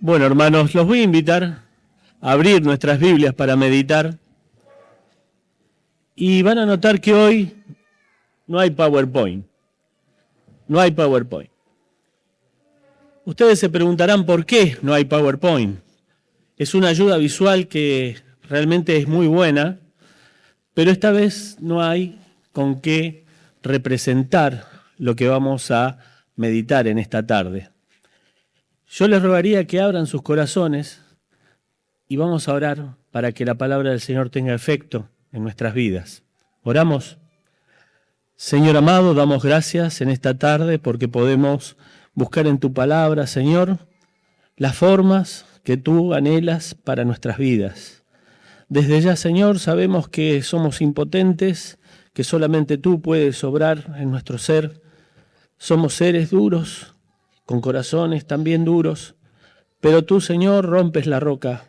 Bueno, hermanos, los voy a invitar a abrir nuestras Biblias para meditar y van a notar que hoy no hay PowerPoint. No hay PowerPoint. Ustedes se preguntarán por qué no hay PowerPoint. Es una ayuda visual que realmente es muy buena, pero esta vez no hay con qué representar lo que vamos a meditar en esta tarde. Yo les rogaría que abran sus corazones y vamos a orar para que la palabra del Señor tenga efecto en nuestras vidas. ¿Oramos? Señor amado, damos gracias en esta tarde porque podemos buscar en tu palabra, Señor, las formas que tú anhelas para nuestras vidas. Desde ya, Señor, sabemos que somos impotentes, que solamente tú puedes obrar en nuestro ser. Somos seres duros, con corazones también duros, pero tú, Señor, rompes la roca,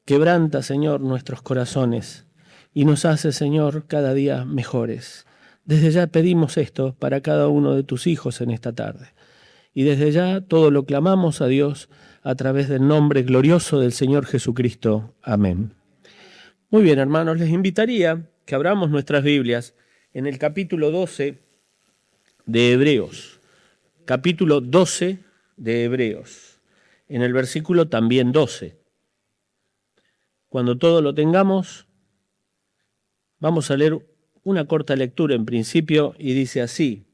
quebranta, Señor, nuestros corazones y nos hace, Señor, cada día mejores. Desde ya pedimos esto para cada uno de tus hijos en esta tarde. Y desde ya todo lo clamamos a Dios a través del nombre glorioso del Señor Jesucristo. Amén. Muy bien, hermanos, les invitaría que abramos nuestras Biblias en el capítulo 12 de Hebreos. Capítulo 12 de Hebreos, en el versículo también 12. Cuando todo lo tengamos, vamos a leer una corta lectura en principio y dice así: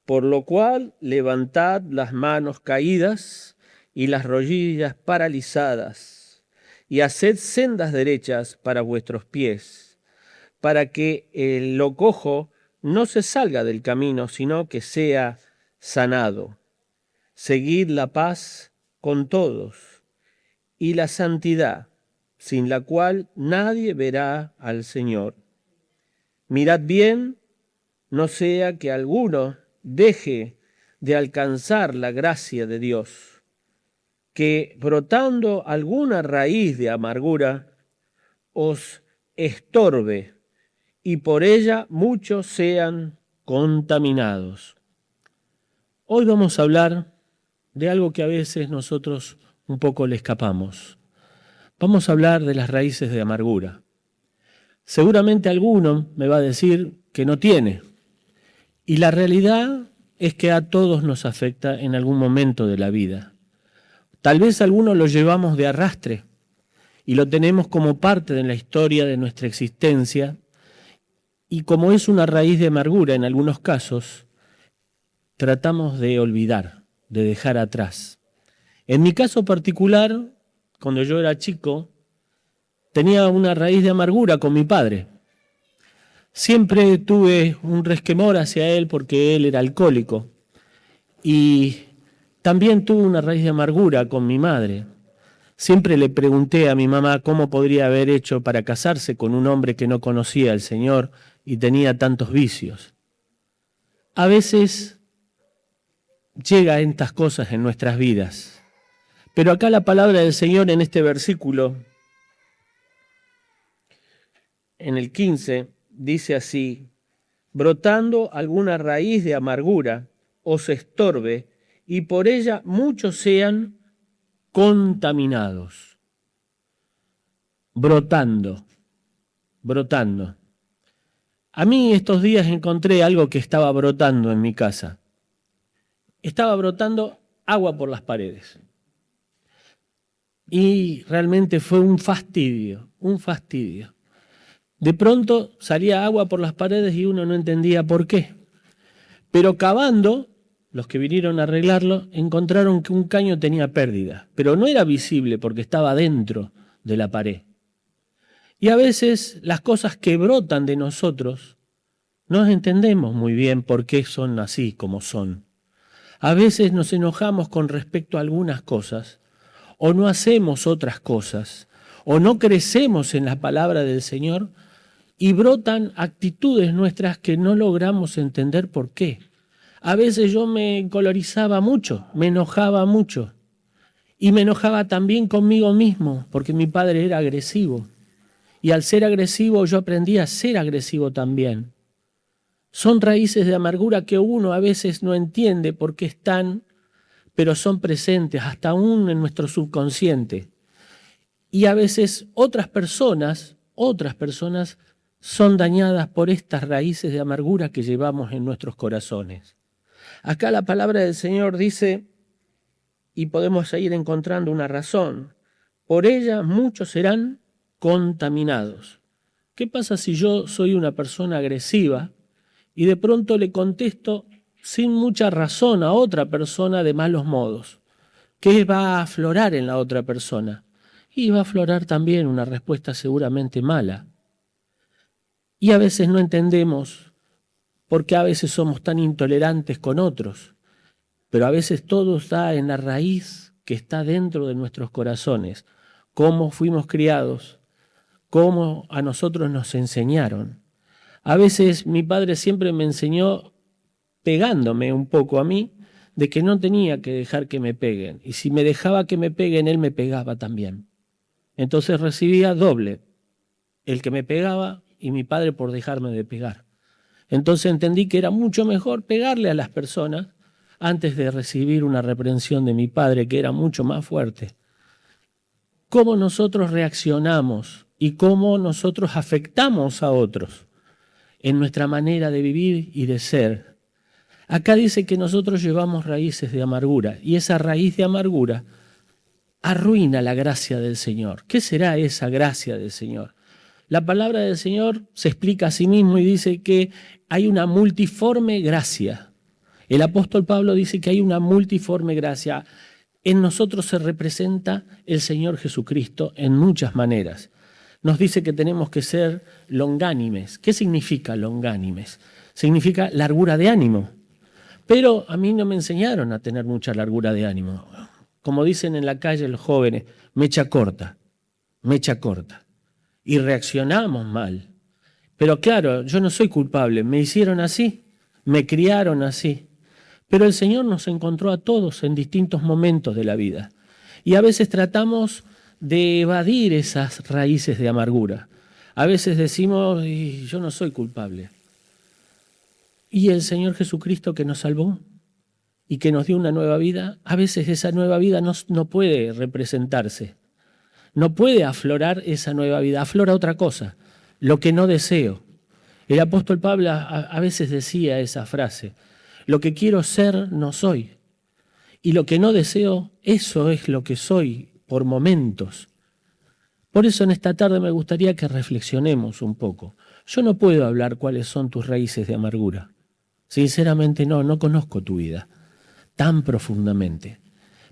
por lo cual levantad las manos caídas y las rodillas paralizadas y haced sendas derechas para vuestros pies, para que lo cojo no se salga del camino, sino que sea sanado. Seguid la paz con todos y la santidad, sin la cual nadie verá al Señor. Mirad bien, no sea que alguno deje de alcanzar la gracia de Dios, que brotando alguna raíz de amargura os estorbe y por ella muchos sean contaminados. Hoy vamos a hablar de algo que a veces nosotros un poco le escapamos. Vamos a hablar de las raíces de amargura. Seguramente alguno me va a decir que no tiene. Y la realidad es que a todos nos afecta en algún momento de la vida. Tal vez algunos lo llevamos de arrastre y lo tenemos como parte de la historia de nuestra existencia. Y como es una raíz de amargura en algunos casos, tratamos de olvidar, de dejar atrás. En mi caso particular, cuando yo era chico, tenía una raíz de amargura con mi padre. Siempre tuve un resquemor hacia él porque él era alcohólico. Y también tuve una raíz de amargura con mi madre. Siempre le pregunté a mi mamá cómo podría haber hecho para casarse con un hombre que no conocía al Señor y tenía tantos vicios. A veces llega estas cosas en nuestras vidas. Pero acá la palabra del Señor en este versículo, en el 15, dice así: brotando alguna raíz de amargura os estorbe y por ella muchos sean contaminados. Brotando. A mí estos días encontré algo que estaba brotando en mi casa. Estaba brotando agua por las paredes. Y realmente fue un fastidio. De pronto salía agua por las paredes y uno no entendía por qué. Pero cavando, los que vinieron a arreglarlo, encontraron que un caño tenía pérdida. Pero no era visible porque estaba dentro de la pared. Y a veces las cosas que brotan de nosotros, no entendemos muy bien por qué son así como son. A veces nos enojamos con respecto a algunas cosas, o no hacemos otras cosas, o no crecemos en la palabra del Señor, y brotan actitudes nuestras que no logramos entender por qué. A veces yo me encolorizaba mucho, me enojaba mucho, y me enojaba también conmigo mismo, porque mi padre era agresivo. Y al ser agresivo yo aprendí a ser agresivo también. Son raíces de amargura que uno a veces no entiende por qué están, pero son presentes hasta aún en nuestro subconsciente. Y a veces otras personas son dañadas por estas raíces de amargura que llevamos en nuestros corazones. Acá la palabra del Señor dice, y podemos ir encontrando una razón, por ella muchos serán contaminados. ¿Qué pasa si yo soy una persona agresiva y de pronto le contesto sin mucha razón a otra persona de malos modos? ¿Qué va a aflorar en la otra persona? Y va a aflorar también una respuesta seguramente mala. Y a veces no entendemos por qué a veces somos tan intolerantes con otros, pero a veces todo está en la raíz que está dentro de nuestros corazones, cómo fuimos criados, cómo a nosotros nos enseñaron. A veces mi padre siempre me enseñó, pegándome un poco a mí, de que no tenía que dejar que me peguen. Y si me dejaba que me peguen, él me pegaba también. Entonces recibía doble, el que me pegaba y mi padre por dejarme de pegar. Entonces entendí que era mucho mejor pegarle a las personas antes de recibir una reprensión de mi padre, que era mucho más fuerte. Cómo nosotros reaccionamos y cómo nosotros afectamos a otros en nuestra manera de vivir y de ser. Acá dice que nosotros llevamos raíces de amargura y esa raíz de amargura arruina la gracia del Señor. ¿Qué será esa gracia del Señor? La palabra del Señor se explica a sí mismo y dice que hay una multiforme gracia. El apóstol Pablo dice que hay una multiforme gracia. En nosotros se representa el Señor Jesucristo en muchas maneras. Nos dice que tenemos que ser longánimes. ¿Qué significa longánimes? Significa largura de ánimo. Pero a mí no me enseñaron a tener mucha largura de ánimo. Como dicen en la calle los jóvenes, mecha corta. Y reaccionamos mal. Pero claro, yo no soy culpable, me hicieron así, me criaron así. Pero el Señor nos encontró a todos en distintos momentos de la vida. Y a veces tratamos de evadir esas raíces de amargura. A veces decimos, yo no soy culpable. Y el Señor Jesucristo que nos salvó y que nos dio una nueva vida, a veces esa nueva vida no puede representarse. No puede aflorar esa nueva vida, aflora otra cosa, lo que no deseo. El apóstol Pablo a veces decía esa frase, lo que quiero ser no soy, y lo que no deseo, eso es lo que soy por momentos. Por eso en esta tarde me gustaría que reflexionemos un poco. Yo no puedo hablar cuáles son tus raíces de amargura. Sinceramente no conozco tu vida tan profundamente,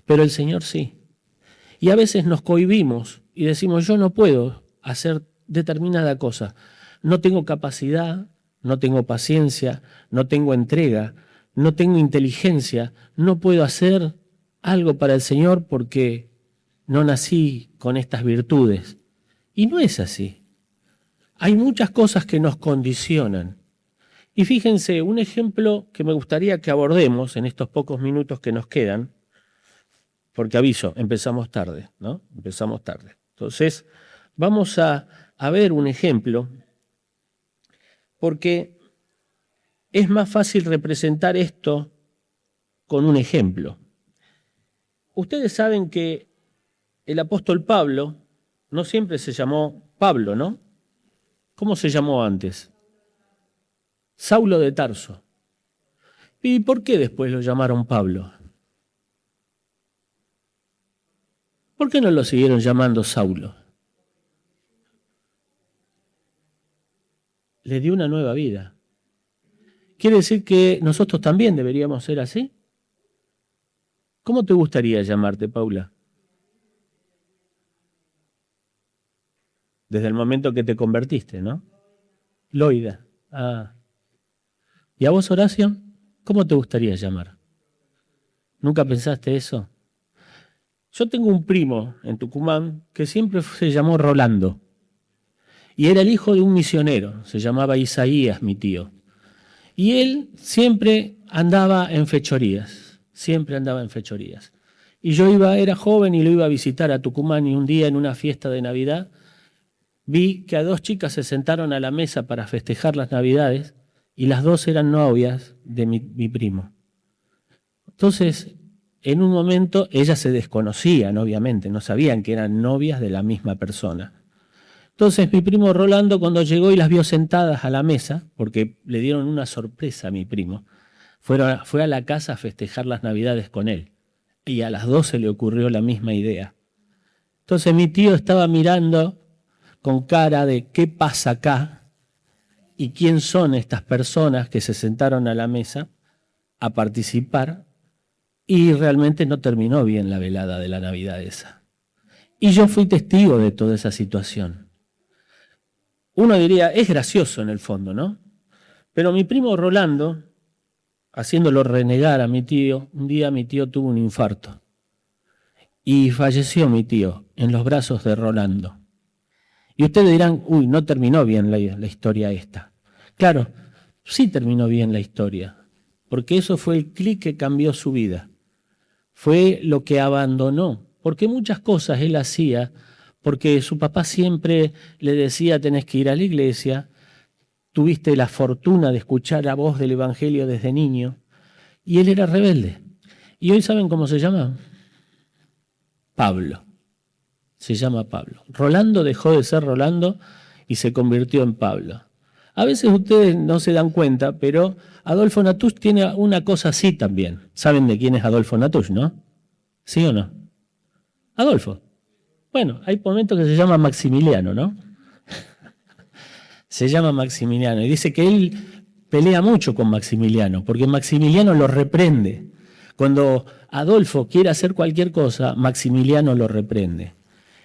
pero el Señor sí. Y a veces nos cohibimos y decimos, yo no puedo hacer determinada cosa. No tengo capacidad, no tengo paciencia, no tengo entrega, no tengo inteligencia, no puedo hacer algo para el Señor porque no nací con estas virtudes. Y no es así. Hay muchas cosas que nos condicionan. Y fíjense, un ejemplo que me gustaría que abordemos en estos pocos minutos que nos quedan, porque aviso, empezamos tarde, ¿no? Empezamos tarde. Entonces, vamos a ver un ejemplo, porque es más fácil representar esto con un ejemplo. Ustedes saben que el apóstol Pablo no siempre se llamó Pablo, ¿no? ¿Cómo se llamó antes? Saulo de Tarso. ¿Y por qué después lo llamaron Pablo? ¿Por qué no lo siguieron llamando Saulo? Le dio una nueva vida. ¿Quiere decir que nosotros también deberíamos ser así? ¿Cómo te gustaría llamarte, Paula? Desde el momento que te convertiste, ¿no? Loida. Ah. ¿Y a vos, Horacio? ¿Cómo te gustaría llamar? ¿Nunca pensaste eso? Yo tengo un primo en Tucumán que siempre se llamó Rolando. Y era el hijo de un misionero, se llamaba Isaías, mi tío. Y él siempre andaba en fechorías. Y yo era joven y lo iba a visitar a Tucumán y un día en una fiesta de Navidad vi que a dos chicas se sentaron a la mesa para festejar las Navidades y las dos eran novias de mi primo. Entonces en un momento ellas se desconocían, obviamente, no sabían que eran novias de la misma persona. Entonces mi primo Rolando, cuando llegó y las vio sentadas a la mesa, porque le dieron una sorpresa a mi primo, fue a la casa a festejar las Navidades con él, y a las dos se le ocurrió la misma idea. Entonces mi tío estaba mirando con cara de ¿qué pasa acá? ¿Y quién son estas personas que se sentaron a la mesa a participar? Y realmente no terminó bien la velada de la Navidad esa. Y yo fui testigo de toda esa situación. Uno diría, es gracioso en el fondo, ¿no? Pero mi primo Rolando, haciéndolo renegar a mi tío, un día mi tío tuvo un infarto. Y falleció mi tío en los brazos de Rolando. Y ustedes dirán, uy, no terminó bien la historia esta. Claro, sí terminó bien la historia, porque eso fue el clic que cambió su vida. Fue lo que abandonó, porque muchas cosas él hacía, porque su papá siempre le decía, tenés que ir a la iglesia, tuviste la fortuna de escuchar la voz del Evangelio desde niño, y él era rebelde. ¿Y hoy saben cómo se llama? Pablo. Se llama Pablo. Rolando dejó de ser Rolando y se convirtió en Pablo. A veces ustedes no se dan cuenta, pero Adolfo Natusch tiene una cosa así también. ¿Saben de quién es Adolfo Natusch, no? ¿Sí o no? Adolfo. Bueno, hay momentos que se llama Maximiliano, ¿no? Se llama Maximiliano y dice que él pelea mucho con Maximiliano, porque Maximiliano lo reprende. Cuando Adolfo quiere hacer cualquier cosa, Maximiliano lo reprende.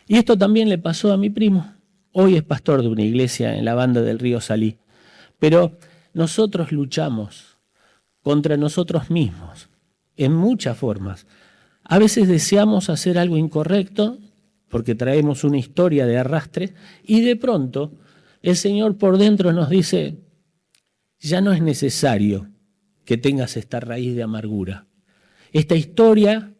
Y esto también le pasó a mi primo. Hoy es pastor de una iglesia en la banda del río Salí. Pero nosotros luchamos contra nosotros mismos en muchas formas. A veces deseamos hacer algo incorrecto porque traemos una historia de arrastre y de pronto el Señor por dentro nos dice, ya no es necesario que tengas esta raíz de amargura. Esta historia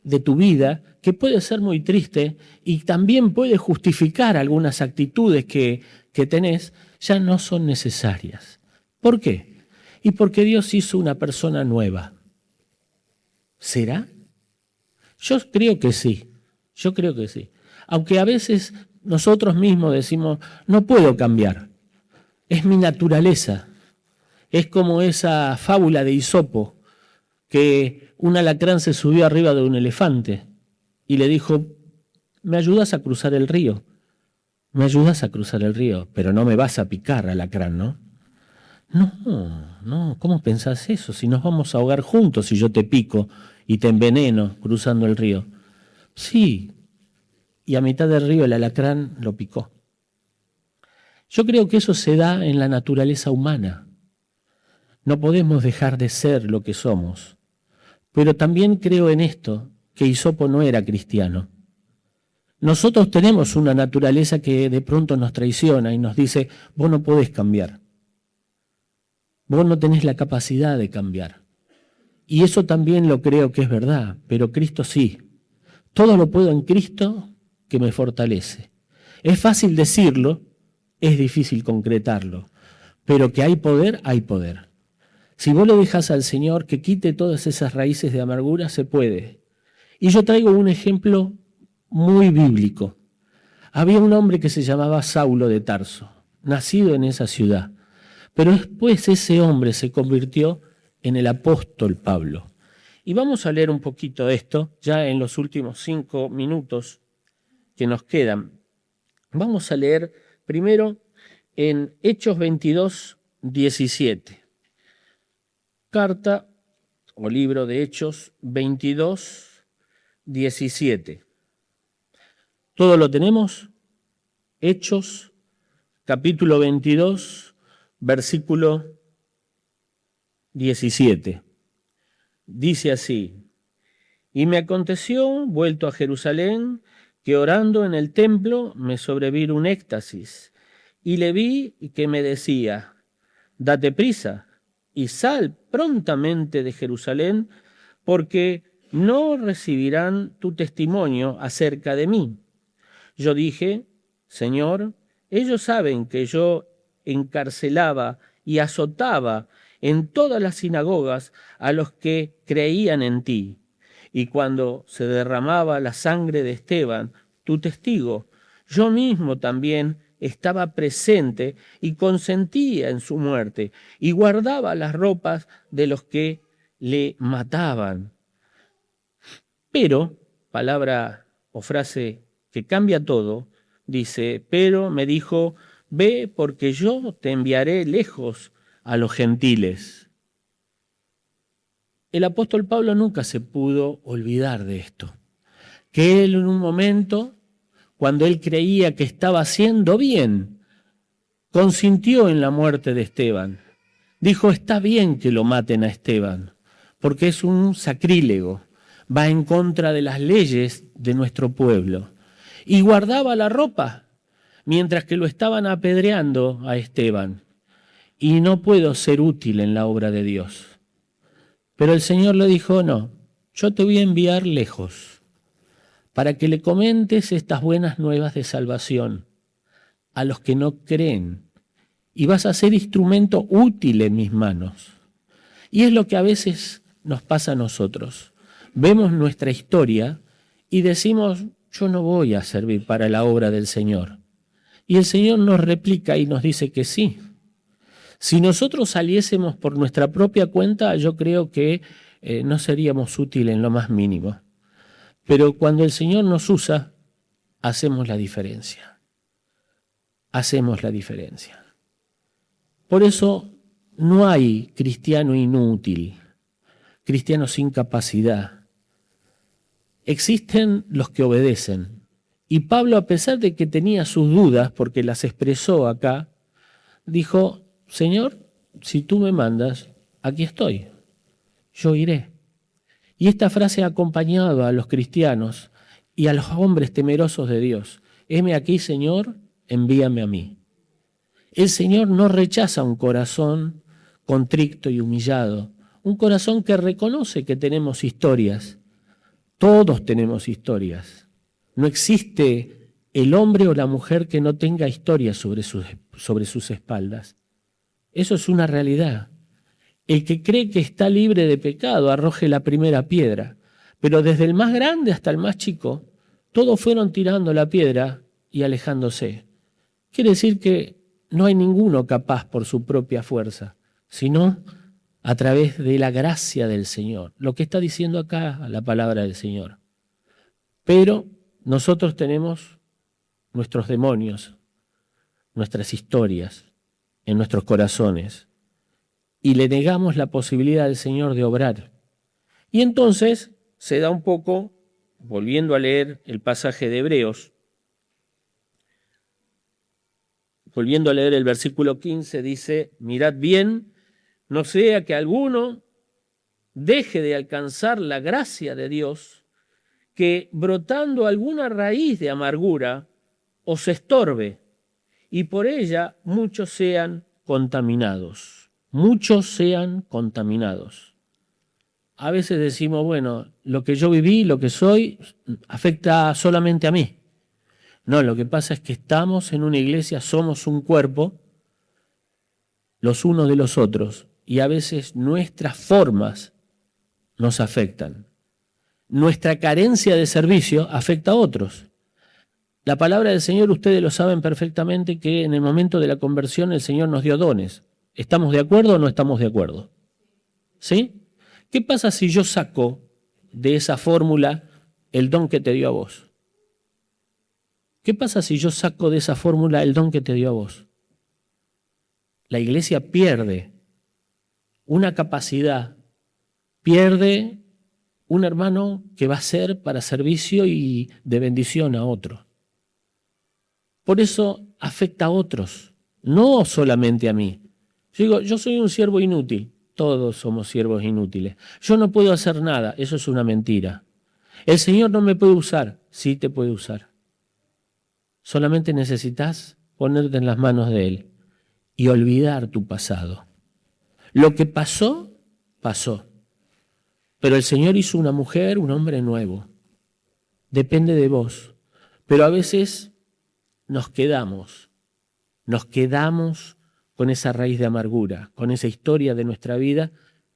de tu vida, que puede ser muy triste y también puede justificar algunas actitudes que tenés, ya no son necesarias. ¿Por qué? Y porque Dios hizo una persona nueva. ¿Será? Yo creo que sí, yo creo que sí. Aunque a veces nosotros mismos decimos, no puedo cambiar, es mi naturaleza. Es como esa fábula de Isopo, que un alacrán se subió arriba de un elefante y le dijo, ¿me ayudas a cruzar el río? Me ayudas a cruzar el río, pero no me vas a picar, alacrán, ¿no? No, ¿cómo pensás eso? Si nos vamos a ahogar juntos si yo te pico y te enveneno cruzando el río. Sí, y a mitad del río el alacrán lo picó. Yo creo que eso se da en la naturaleza humana. No podemos dejar de ser lo que somos. Pero también creo en esto, que Isopo no era cristiano. Nosotros tenemos una naturaleza que de pronto nos traiciona y nos dice, vos no podés cambiar. Vos no tenés la capacidad de cambiar. Y eso también lo creo que es verdad, pero Cristo sí. Todo lo puedo en Cristo que me fortalece. Es fácil decirlo, es difícil concretarlo, pero que hay poder, hay poder. Si vos le dejas al Señor que quite todas esas raíces de amargura, se puede. Y yo traigo un ejemplo muy bíblico. Había un hombre que se llamaba Saulo de Tarso, nacido en esa ciudad. Pero después ese hombre se convirtió en el apóstol Pablo. Y vamos a leer un poquito de esto, ya en los últimos 5 minutos que nos quedan. Vamos a leer primero en Hechos 22, 17. Carta o libro de Hechos 22, 17. ¿Todo lo tenemos? Hechos, capítulo 22, versículo 17. Dice así, y me aconteció, vuelto a Jerusalén, que orando en el templo me sobrevino un éxtasis, y le vi que me decía, date prisa y sal prontamente de Jerusalén, porque no recibirán tu testimonio acerca de mí. Yo dije, Señor, ellos saben que yo encarcelaba y azotaba en todas las sinagogas a los que creían en ti, y cuando se derramaba la sangre de Esteban, tu testigo, yo mismo también estaba presente y consentía en su muerte y guardaba las ropas de los que le mataban. Pero, palabra o frase que cambia todo, dice, pero me dijo, ve porque yo te enviaré lejos a los gentiles. El apóstol Pablo nunca se pudo olvidar de esto, que él en un momento, cuando él creía que estaba haciendo bien, consintió en la muerte de Esteban. Dijo, está bien que lo maten a Esteban, porque es un sacrílego, va en contra de las leyes de nuestro pueblo. Y guardaba la ropa, mientras que lo estaban apedreando a Esteban. Y no puedo ser útil en la obra de Dios. Pero el Señor le dijo, no, yo te voy a enviar lejos, para que le comentes estas buenas nuevas de salvación a los que no creen, y vas a ser instrumento útil en mis manos. Y es lo que a veces nos pasa a nosotros. Vemos nuestra historia y decimos, yo no voy a servir para la obra del Señor. Y el Señor nos replica y nos dice que sí. Si nosotros saliésemos por nuestra propia cuenta, yo creo que no seríamos útiles en lo más mínimo. Pero cuando el Señor nos usa, hacemos la diferencia. Hacemos la diferencia. Por eso no hay cristiano inútil, cristiano sin capacidad. Existen los que obedecen. Y Pablo, a pesar de que tenía sus dudas, porque las expresó acá, dijo, Señor, si tú me mandas, aquí estoy, yo iré. Y esta frase ha acompañado a los cristianos y a los hombres temerosos de Dios. Heme aquí, Señor, envíame a mí. El Señor no rechaza un corazón contrito y humillado, un corazón que reconoce que tenemos historias. Todos tenemos historias. No existe el hombre o la mujer que no tenga historias sobre sus espaldas. Eso es una realidad. El que cree que está libre de pecado arroje la primera piedra, pero desde el más grande hasta el más chico, todos fueron tirando la piedra y alejándose. Quiere decir que no hay ninguno capaz por su propia fuerza, sino a través de la gracia del Señor. Lo que está diciendo acá la palabra del Señor. Pero nosotros tenemos nuestros demonios, nuestras historias en nuestros corazones y le negamos la posibilidad al Señor de obrar. Y entonces se da un poco, volviendo a leer el pasaje de Hebreos, volviendo a leer el versículo 15, dice, mirad bien, no sea que alguno deje de alcanzar la gracia de Dios, que brotando alguna raíz de amargura os estorbe, y por ella muchos sean contaminados. Muchos sean contaminados. A veces decimos, bueno, lo que yo viví, lo que soy, afecta solamente a mí. No, lo que pasa es que estamos en una iglesia, somos un cuerpo, los unos de los otros, y a veces nuestras formas nos afectan. Nuestra carencia de servicio afecta a otros. La palabra del Señor, ustedes lo saben perfectamente, que en el momento de la conversión el Señor nos dio dones. ¿Estamos de acuerdo o no estamos de acuerdo? ¿Sí? ¿Qué pasa si yo saco de esa fórmula el don que te dio a vos? ¿Qué pasa si yo saco de esa fórmula el don que te dio a vos? La iglesia pierde una capacidad, pierde un hermano que va a ser para servicio y de bendición a otro. Por eso afecta a otros, no solamente a mí. Yo digo, yo soy un siervo inútil. Todos somos siervos inútiles. Yo no puedo hacer nada. Eso es una mentira. El Señor no me puede usar. Sí te puede usar. Solamente necesitas ponerte en las manos de Él y olvidar tu pasado. Lo que pasó, pasó. Pero el Señor hizo una mujer, un hombre nuevo. Depende de vos. Pero a veces nos quedamos con esa raíz de amargura, con esa historia de nuestra vida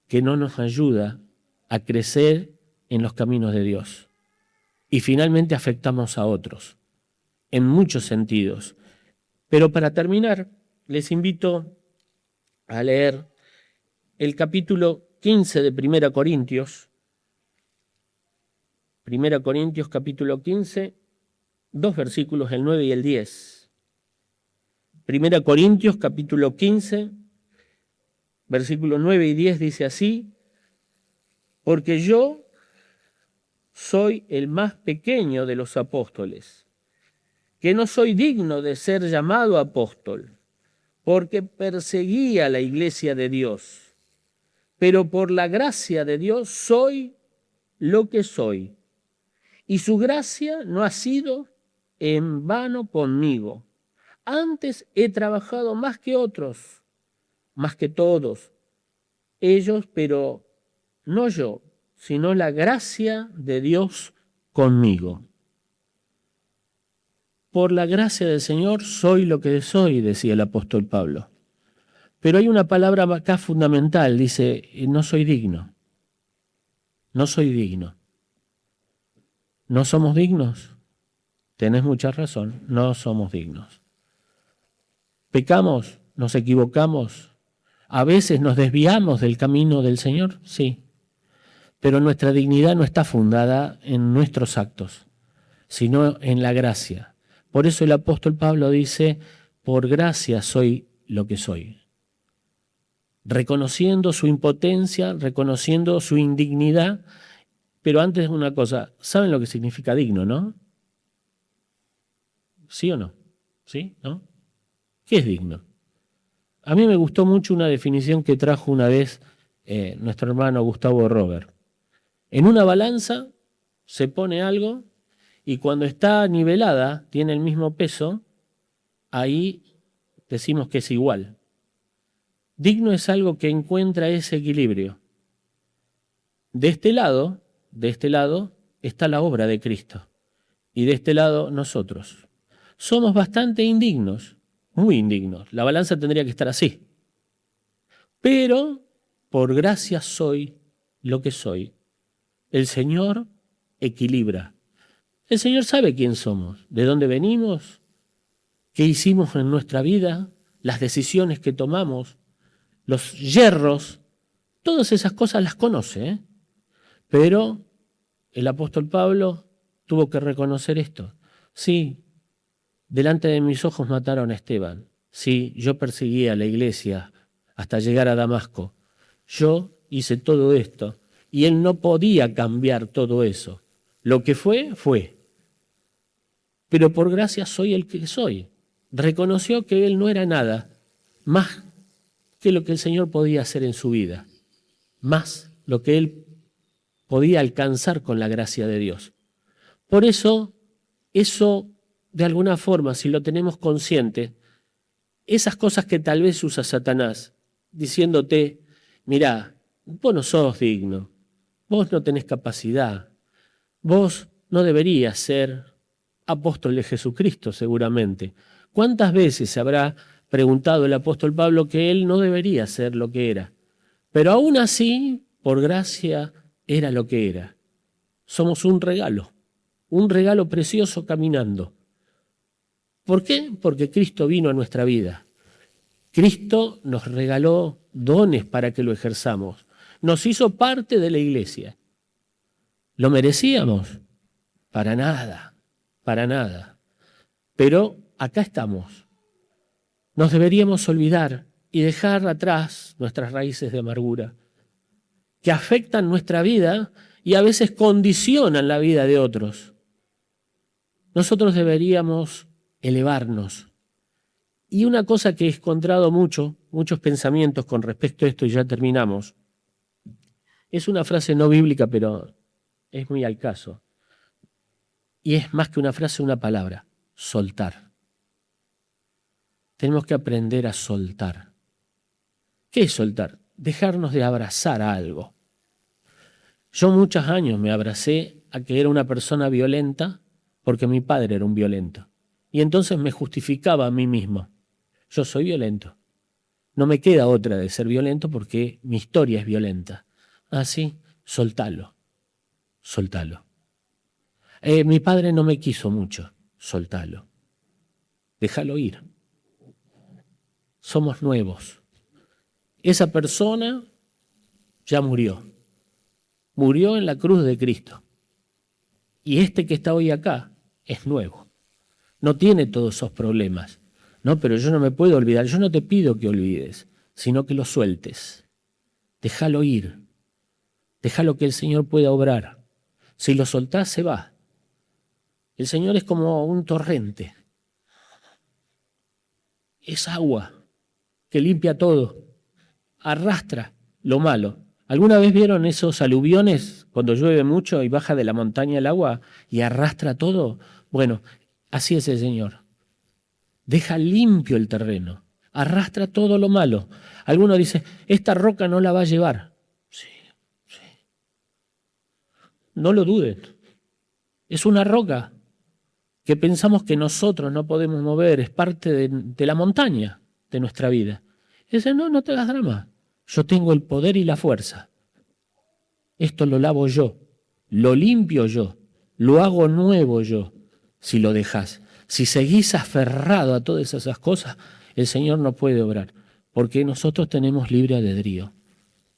que no nos ayuda a crecer en los caminos de Dios. Y finalmente afectamos a otros, en muchos sentidos. Pero para terminar, les invito a leer el capítulo 15 de 1 Corintios. 1 Corintios capítulo 15, dos versículos, el 9 y el 10. 1 Corintios capítulo 15, versículos 9 y 10 dice así: porque yo soy el más pequeño de los apóstoles, que no soy digno de ser llamado apóstol, porque perseguía la iglesia de Dios. Pero por la gracia de Dios soy lo que soy. Y su gracia no ha sido en vano conmigo. Antes he trabajado más que otros, más que todos ellos, pero no yo, sino la gracia de Dios conmigo. Por la gracia del Señor soy lo que soy, decía el apóstol Pablo. Pero hay una palabra acá fundamental, dice, no soy digno. No soy digno. ¿No somos dignos? Tenés mucha razón, no somos dignos. ¿Pecamos? ¿Nos equivocamos? ¿A veces nos desviamos del camino del Señor? Sí. Pero nuestra dignidad no está fundada en nuestros actos, sino en la gracia. Por eso el apóstol Pablo dice, por gracia soy lo que soy. Reconociendo su impotencia, reconociendo su indignidad. Pero antes una cosa, ¿saben lo que significa digno, no? ¿Sí o no? ¿Sí? ¿No? ¿Qué es digno? A mí me gustó mucho una definición que trajo una vez nuestro hermano Gustavo Robert. En una balanza se pone algo y cuando está nivelada, tiene el mismo peso, ahí decimos que es igual. Digno es algo que encuentra ese equilibrio. De este lado está la obra de Cristo y de este lado nosotros. Somos bastante indignos, muy indignos. La balanza tendría que estar así. Pero por gracia soy lo que soy. El Señor equilibra. El Señor sabe quién somos, de dónde venimos, qué hicimos en nuestra vida, las decisiones que tomamos, los yerros, todas esas cosas las conoce, ¿eh? Pero el apóstol Pablo tuvo que reconocer esto. Sí, delante de mis ojos mataron a Esteban. Sí, yo perseguía a la iglesia hasta llegar a Damasco. Yo hice todo esto y él no podía cambiar todo eso. Lo que fue, fue. Pero por gracia soy el que soy. Reconoció que él no era nada más que lo que el Señor podía hacer en su vida, más lo que él podía alcanzar con la gracia de Dios. Por eso, de alguna forma, si lo tenemos consciente, esas cosas que tal vez usa Satanás, diciéndote, mirá, vos no sos digno, vos no tenés capacidad, vos no deberías ser apóstol de Jesucristo seguramente. ¿Cuántas veces se habrá preguntado el apóstol Pablo que él no debería ser lo que era? Pero aún así, por gracia, era lo que era. Somos un regalo precioso caminando. ¿Por qué? Porque Cristo vino a nuestra vida. Cristo nos regaló dones para que lo ejerzamos. Nos hizo parte de la iglesia. ¿Lo merecíamos? Para nada, para nada. Pero acá estamos. Nos deberíamos olvidar y dejar atrás nuestras raíces de amargura, que afectan nuestra vida y a veces condicionan la vida de otros. Nosotros deberíamos elevarnos. Y una cosa que he encontrado muchos pensamientos con respecto a esto, y ya terminamos, es una frase no bíblica, pero es muy al caso. Y es más que una frase, una palabra: soltar. Tenemos que aprender a soltar. ¿Qué es soltar? Dejarnos de abrazar a algo. Yo muchos años me abracé a que era una persona violenta porque mi padre era un violento. Y entonces me justificaba a mí mismo. Yo soy violento. No me queda otra de ser violento porque mi historia es violenta. Así, soltalo. soltalo. Mi padre no me quiso mucho, soltalo. Déjalo ir. Somos nuevos. Esa persona ya murió. Murió en la cruz de Cristo. Y este que está hoy acá es nuevo. No tiene todos esos problemas. No, pero yo no me puedo olvidar. Yo no te pido que olvides, sino que lo sueltes. Déjalo ir. Déjalo que el Señor pueda obrar. Si lo soltás, se va. El Señor es como un torrente. Es agua que limpia todo. Arrastra lo malo. ¿Alguna vez vieron esos aluviones cuando llueve mucho y baja de la montaña el agua y arrastra todo? Bueno, así es el Señor. Deja limpio el terreno. Arrastra todo lo malo. Alguno dice, esta roca no la va a llevar. Sí. No lo duden. Es una roca que pensamos que nosotros no podemos mover. Es parte de la montaña de nuestra vida. Y dice, no te hagas drama. Yo tengo el poder y la fuerza. Esto lo lavo yo, lo limpio yo, lo hago nuevo yo, si lo dejas. Si seguís aferrado a todas esas cosas, el Señor no puede obrar, porque nosotros tenemos libre albedrío,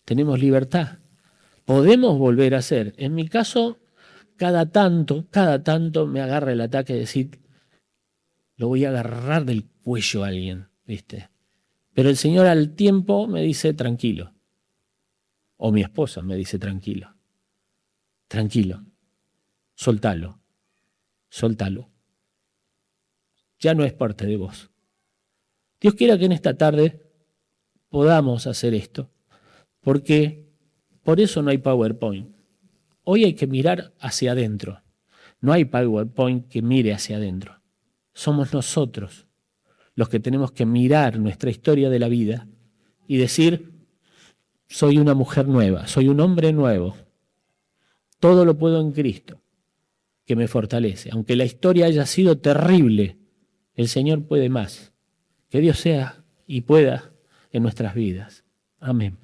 tenemos libertad. Podemos volver a hacer. En mi caso, cada tanto me agarra el ataque de decir, lo voy a agarrar del cuello a alguien, ¿viste? Pero el Señor al tiempo me dice, tranquilo. O mi esposa me dice, tranquilo. Soltalo. Ya no es parte de vos. Dios quiera que en esta tarde podamos hacer esto, porque por eso no hay PowerPoint. Hoy hay que mirar hacia adentro. No hay PowerPoint que mire hacia adentro. Somos nosotros los que tenemos que mirar nuestra historia de la vida y decir, soy una mujer nueva, soy un hombre nuevo. Todo lo puedo en Cristo, que me fortalece. Aunque la historia haya sido terrible, el Señor puede más. Que Dios sea y pueda en nuestras vidas. Amén.